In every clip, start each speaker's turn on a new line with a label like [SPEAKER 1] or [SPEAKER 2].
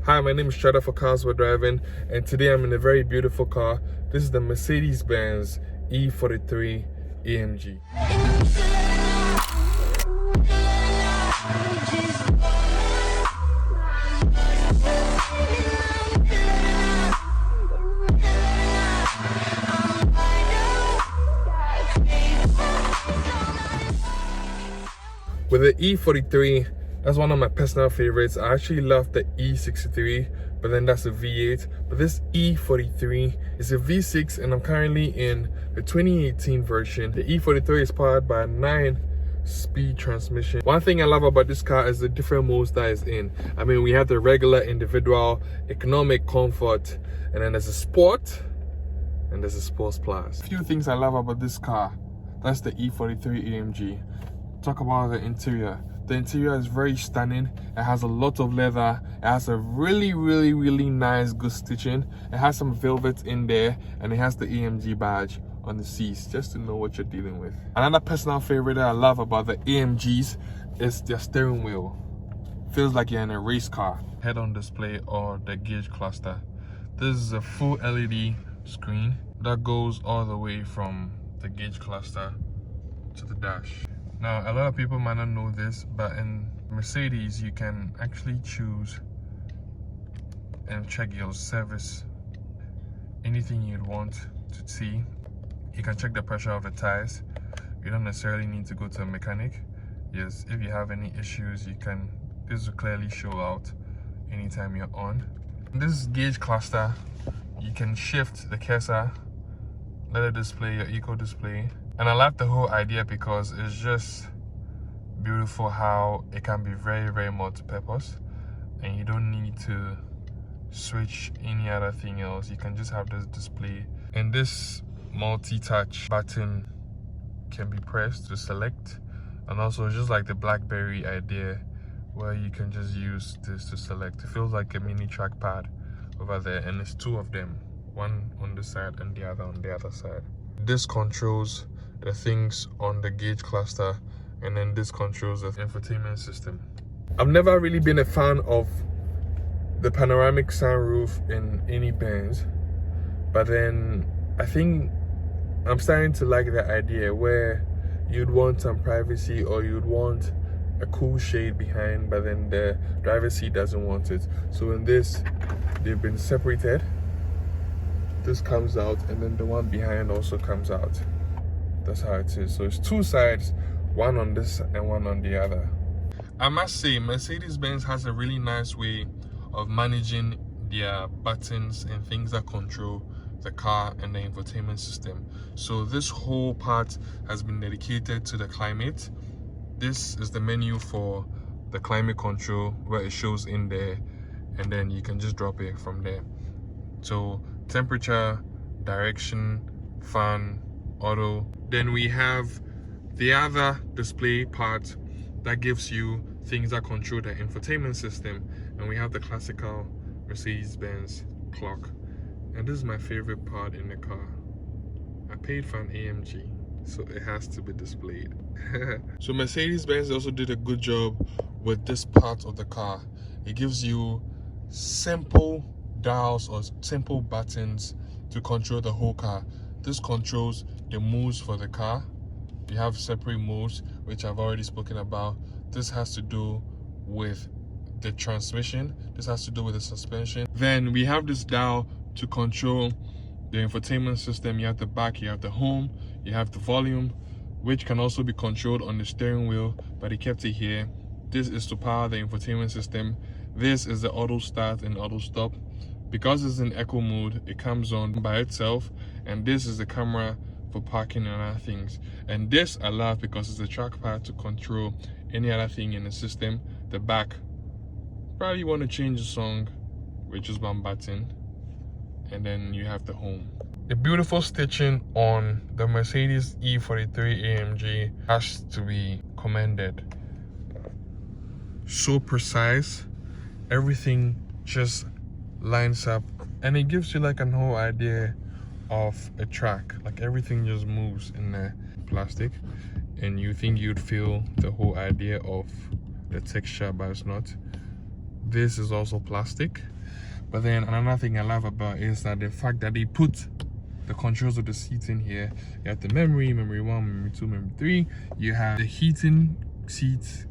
[SPEAKER 1] Hi, my name is Shredder for Cars We're Driving, and today I'm in a very beautiful car. This is the Mercedes Benz E43 AMG. With the E43, that's one of my personal favorites. I actually love the E63, but then that's a V8. But this E43 is a V6, and I'm currently in the 2018 version. The E43 is powered by a 9-speed transmission. One thing I love about this car is the different modes that it's in. I mean, we have the regular, individual, economic, comfort, and then there's a sport, and there's a sports plus. A few things I love about this car. That's the E43 AMG. Talk about the interior. The interior is very stunning. It has a lot of leather. It has a really nice, good stitching. It has some velvet in there, and it has the AMG badge on the seats, just to know what you're dealing with. Another personal favorite that I love about the AMGs is their steering wheel. Feels like you're in a race car. Head-on display or the gauge cluster. This is a full LED screen that goes all the way from the gauge cluster to the dash. Now, a lot of people might not know this, but in Mercedes, you can actually choose and check your service, anything you'd want to see. You can check the pressure of the tires. You don't necessarily need to go to a mechanic. Yes, if you have any issues, this will clearly show out anytime you're on. This gauge cluster, you can shift the cursor, let it display your eco display. And I love the whole idea because it's just beautiful how it can be very multi-purpose, and you don't need to switch any other thing else. You can just have this display, and this multi-touch button can be pressed to select, and also just like the BlackBerry idea where you can just use this to select. It feels like a mini trackpad over there, and it's two of them, one on this side and the other on the other side. This controls the things on the gauge cluster, and then this controls the infotainment system. I've never really been a fan of the panoramic sunroof in any Benz, but then I think I'm starting to like the idea where you'd want some privacy, or you'd want a cool shade behind, but then the driver's seat doesn't want it. So in this, they've been separated. This comes out, and then the one behind also comes out. That's how it is. So it's two sides, one on this and one on the other. I must say, Mercedes-Benz has a really nice way of managing their buttons and things that control the car and the infotainment system. So this whole part has been dedicated to the climate. This is the menu for the climate control, where it shows in there, and then you can just drop it from there. So temperature, direction, fan, auto. Then we have the other display part that gives you things that control the infotainment system, and we have the classical Mercedes-Benz clock. And this is my favorite part in the car. I paid for an AMG, so it has to be displayed. So Mercedes-Benz also did a good job with this part of the car. It gives you simple dials or simple buttons to control the whole car. This controls the modes for the car. You have separate modes, which I've already spoken about. This has to do with the transmission. This has to do with the suspension. Then we have this dial to control the infotainment system. You have the back, you have the home, you have the volume, which can also be controlled on the steering wheel, but he kept it here. This is to power the infotainment system. This is the auto start and auto stop. Because it's in eco mode, it comes on by itself, and this is the camera for parking and other things. And this I love because it's a trackpad to control any other thing in the system. The back, probably want to change the song with just one button, and then you have the home. The beautiful stitching on the Mercedes E43 AMG has to be commended. So precise, everything just lines up, and it gives you like a whole idea of a track. Like everything just moves in the plastic, and you think you'd feel the whole idea of the texture, but it's not. this is also plastic. But then another thing I love about it is that the fact that they put the controls of the seats in here. You have the memory 1, memory 2, memory 3. You have the heating seats,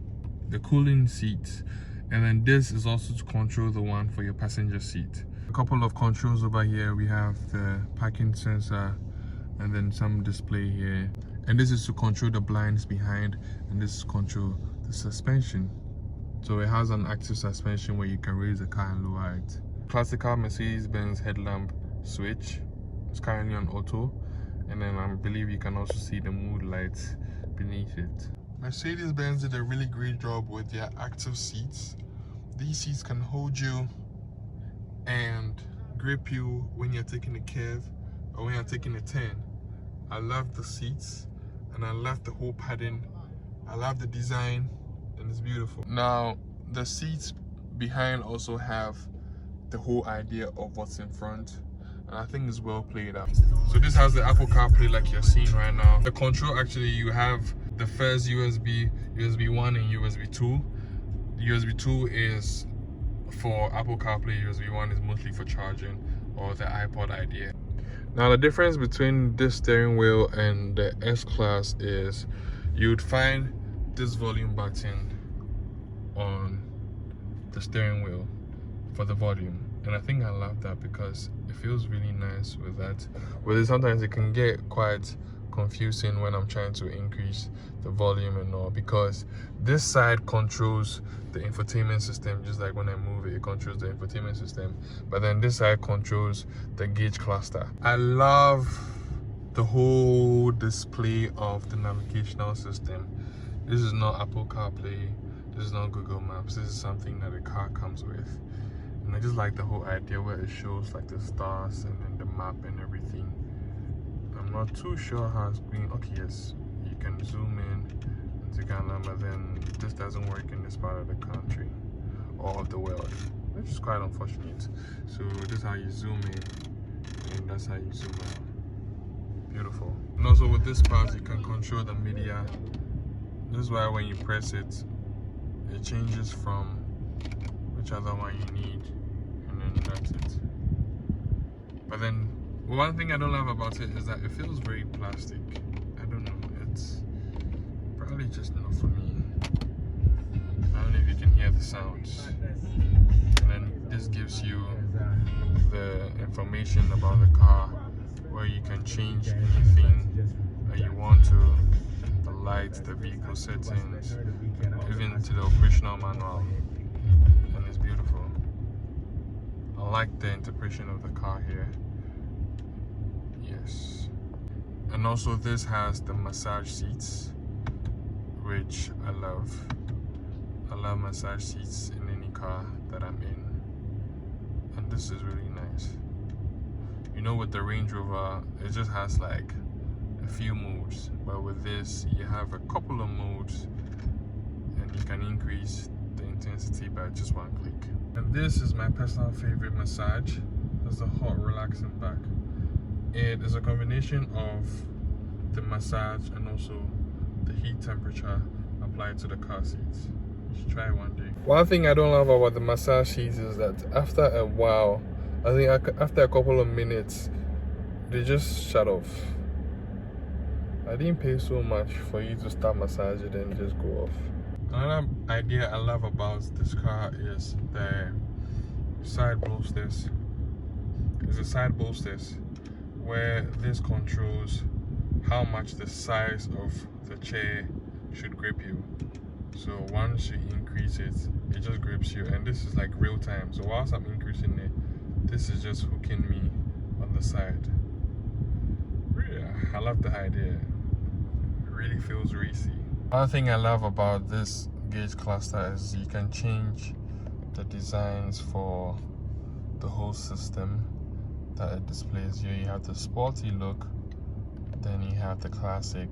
[SPEAKER 1] the cooling seats, and then this is also to control the one for your passenger seat. A couple of controls over here. We have the parking sensor and then some display here. And this is to control the blinds behind, and this is to control the suspension. So it has an active suspension where you can raise the car and lower it. Classical Mercedes Benz headlamp switch. It's currently on auto, and then I believe you can also see the mood lights beneath it. Mercedes Benz did a really great job with their active seats. These seats can hold you and grip you when you're taking a curve or when you're taking a turn. I love the seats, and I love the whole pattern. I love the design, and it's beautiful. Now the seats behind also have the whole idea of what's in front, and I think it's well played out. So this has the Apple CarPlay like you're seeing right now. The control, actually you have the first USB 1 and USB 2. The USB 2 is for Apple CarPlay, USB 1 is mostly for charging or the iPod idea. Now the difference between this steering wheel and the S-Class is you'd find this volume button on the steering wheel for the volume, and I think I love that because it feels really nice with that. But sometimes it can get quite confusing when I'm trying to increase the volume and all, because this side controls the infotainment system. Just like when I move it, it controls the infotainment system, but then this side controls the gauge cluster. I love the whole display of the navigational system. This is not Apple CarPlay, this is not Google Maps, this is something that the car comes with. And I just like the whole idea where it shows like the stars and then the map and everything. I'm not too sure how it's going. Okay, yes, you can zoom in to Ghana, but then this doesn't work in this part of the country or of the world, which is quite unfortunate. So this is how you zoom in, and that's how you zoom out. Beautiful. And also with this part, you can control the media. This is why when you press it, it changes from which other one you need, and then that's it. But then one thing I don't love about it is that it feels very plastic. I don't know, it's probably just not for me. I don't know if you can hear the sounds. And then this gives you the information about the car, where you can change anything that you want to, the lights, the vehicle settings, even to the operational manual. And it's beautiful. I like the interpretation of the car here. Yes. And also this has the massage seats, which I love. I love massage seats in any car that I'm in, and this is really nice. You know, with the Range Rover, it just has like a few modes, but with this you have a couple of modes, and you can increase the intensity by just one click. And this is my personal favorite massage. That's the hot relaxing back. It is a combination of the massage and also the heat temperature applied to the car seats. You should try it one day. One thing I don't love about the massage seats is that after a while, I think after a couple of minutes, they just shut off. I didn't pay so much for you to start massaging and just go off. Another idea I love about this car is the side bolsters. There's a side bolsters where this controls how much the size of the chair should grip you. So once you increase it, it just grips you, and this is like real time. So whilst I'm increasing it, this is just hooking me on the side. Yeah, I love the idea. It really feels racy. Another thing I love about this gauge cluster is you can change the designs for the whole system that it displays here. You have the sporty look, then you have the classic.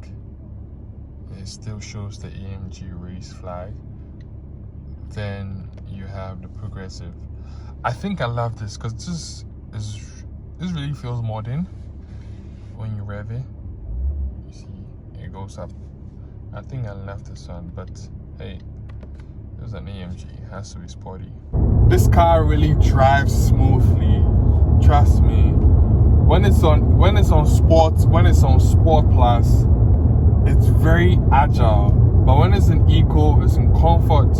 [SPEAKER 1] It still shows the AMG race flag. Then you have the progressive. I think I love this because this really feels modern when you rev it. You see, it goes up. I think I left this on, but hey, It's an AMG. It has to be sporty. This car really drives smoothly. Trust me. When it's on Sport Plus, it's very agile. But when it's in Eco, it's in Comfort.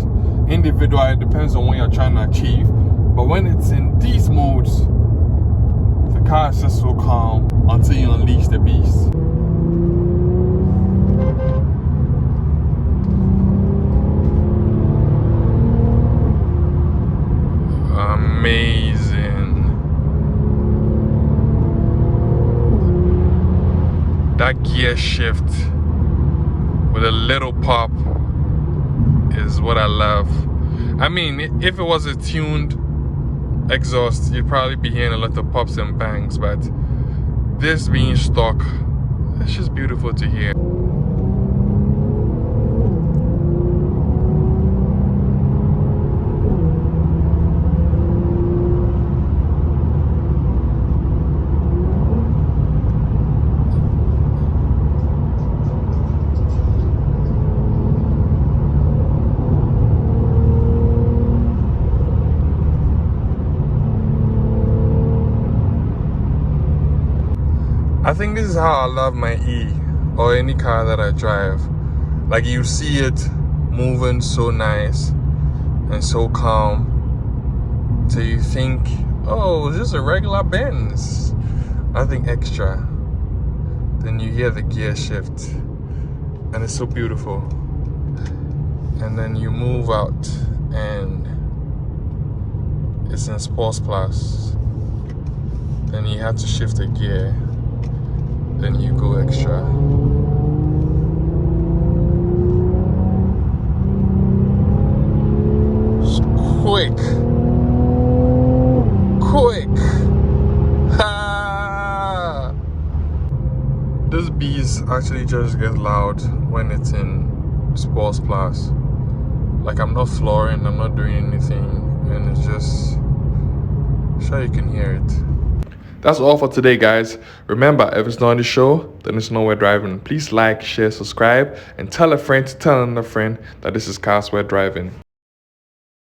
[SPEAKER 1] Individual, it depends on what you're trying to achieve. But when it's in these modes, the car is just so calm until you unleash the beast. Amazing. That gear shift with a little pop is what I love. I mean, if it was a tuned exhaust, you'd probably be hearing a lot of pops and bangs, but this being stock, it's just beautiful to hear. I think this is how I love my E or any car that I drive. Like, you see it moving so nice and so calm till you think, oh, it's just a regular Benz, nothing extra. Then you hear the gear shift and it's so beautiful. And then you move out and it's in Sports Plus. Then you have to shift the gear. Then you go extra. Quick. Ha! This beast actually just gets loud when it's in Sports Plus. Like, I'm not flooring, I'm not doing anything, and it's just, sure you can hear it. That's all for today, guys. Remember, if it's not on the show, then it's nowhere driving. Please like, share, subscribe, and tell a friend to tell another friend that this is Cars We're Driving.